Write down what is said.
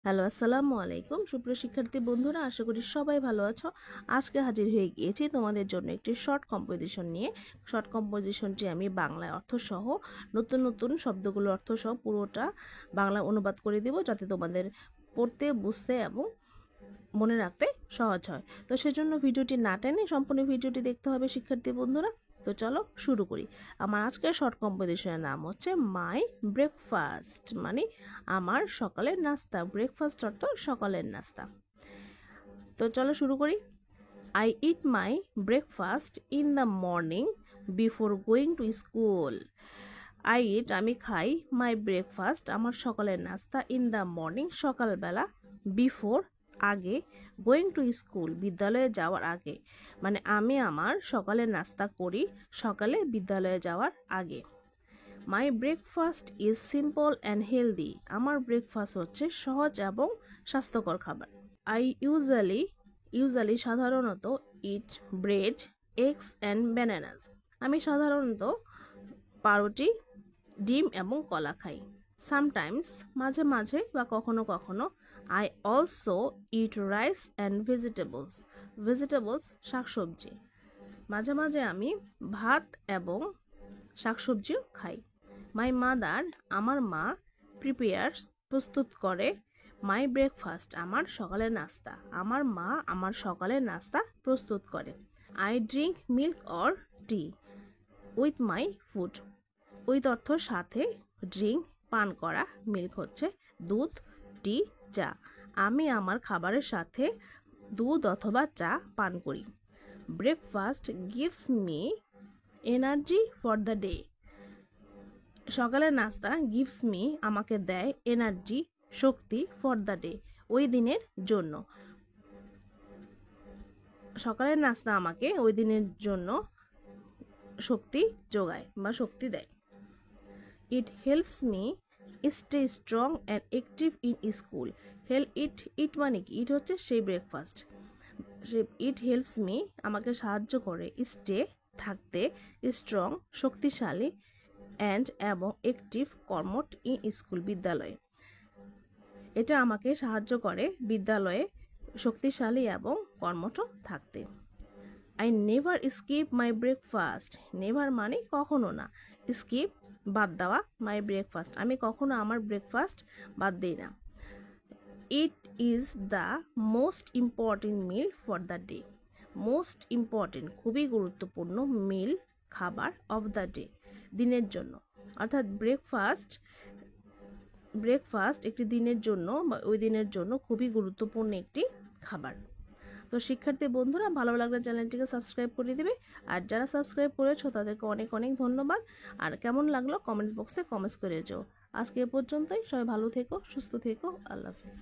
Hello, আসসালামু আলাইকুম সুপ্রিয় শিক্ষার্থী বন্ধুরা, আশা করি সবাই ভালো আছো। আজকে হাজির হয়ে গিয়েছি তোমাদের জন্য একটি শর্ট কম্পোজিশন নিয়ে। শর্ট কম্পোজিশনটি আমি বাংলায় অর্থসহ নতুন নতুন শব্দগুলোর অর্থসহ পুরোটা বাংলা অনুবাদ করে দেব, যাতে তোমাদের পড়তে, বুঝতে এবং মনে রাখতে সহজ হয়। তো সেজন্য ভিডিওটি না টেনে সম্পূর্ণ ভিডিওটি দেখতে হবে শিক্ষার্থী বন্ধুরা। তো চলো শুরু করি। আমার আজকের শর্ট কম্পোজিশনের নাম হচ্ছে মাই ব্রেকফাস্ট, মানে আমার সকালের নাস্তা। ব্রেকফাস্ট অর্থ সকালের নাস্তা। তো চলো শুরু করি। I eat my breakfast in the morning before going to school. I eat আমি খাই, মাই ব্রেকফাস্ট আমার সকালের নাস্তা, ইন দ্য মর্নিং সকালবেলা, বিফোর আগে, গোয়িং টু স্কুল বিদ্যালয়ে যাওয়ার আগে, মানে আমি আমার সকালের নাস্তা করি সকালে বিদ্যালয়ে যাওয়ার আগে। My breakfast is simple and healthy, আমার ব্রেকফাস্ট হচ্ছে সহজ এবং স্বাস্থ্যকর খাবার। আই ইউজুয়ালি সাধারণত eat bread, eggs and bananas, আমি সাধারণত পাউরুটি, ডিম এবং কলা খাই। সামটাইমস মাঝে মাঝে বা কখনো কখনো, I also eat rice and vegetables শাকসবজি, মাঝে মাঝে আমি ভাত এবং শাকসবজিও খাই। মাই মাদার আমার মা, প্রিপেয়ার্স প্রস্তুত করে, মাই ব্রেকফাস্ট আমার সকালের নাস্তা, আমার মা আমার সকালের নাস্তা প্রস্তুত করে। I drink milk or T with my food, with অর্থ সাথে, ড্রিঙ্ক পান করা, মিল্ক হচ্ছে দুধ, টি চা, আমি আমার খাবারের সাথে দুধ অথবা চা পান করি। Breakfast gives me energy for the day, সকালের নাস্তা গিভস মি আমাকে দেয়, energy Shakti, for the day ওই দিনের জন্য, সকালের নাস্তা আমাকে ওই দিনের জন্য শক্তি যোগায় বা শক্তি দেয়। It helps me stay strong and active in school. It মানে কি? ইট হচ্ছে সেই ব্রেকফাস্ট। ইট হেল্পস মি আমাকে সাহায্য করে, স্টে থাকতে, স্ট্রং শক্তিশালী, অ্যান্ড এবং অ্যাক্টিভ কর্মঠ, ইন স্কুল বিদ্যালয়ে, এটা আমাকে সাহায্য করে বিদ্যালয়ে শক্তিশালী এবং কর্মঠ থাকতে। I never skip my breakfast, never মানে কখনো না, স্কিপ বাদ দেওয়া, মাই ব্রেকফাস্ট আমি কখনো আমার ব্রেকফাস্ট বাদ দিই না। It is the most important mill for the day, most important খুবই গুরুত্বপূর্ণ, মিল খাবার, অফ দ্য ডে দিনের জন্য, অর্থাৎ ব্রেকফাস্ট একটি দিনের জন্য বা ওই দিনের জন্য খুবই গুরুত্বপূর্ণ একটি খাবার। তো শিক্ষার্থী বন্ধুরা, ভালো লাগলে চ্যানেলটিকে সাবস্ক্রাইব করে দিবে, আর যারা সাবস্ক্রাইব করেছো তাদেরকে অনেক অনেক ধন্যবাদ। আর কেমন লাগলো কমেন্ট বক্সে কমেন্টস করে যেও। আজকে এ পর্যন্তই, সবাই ভালো থেকো, সুস্থ থেকো, আল্লাহ হাফিজ।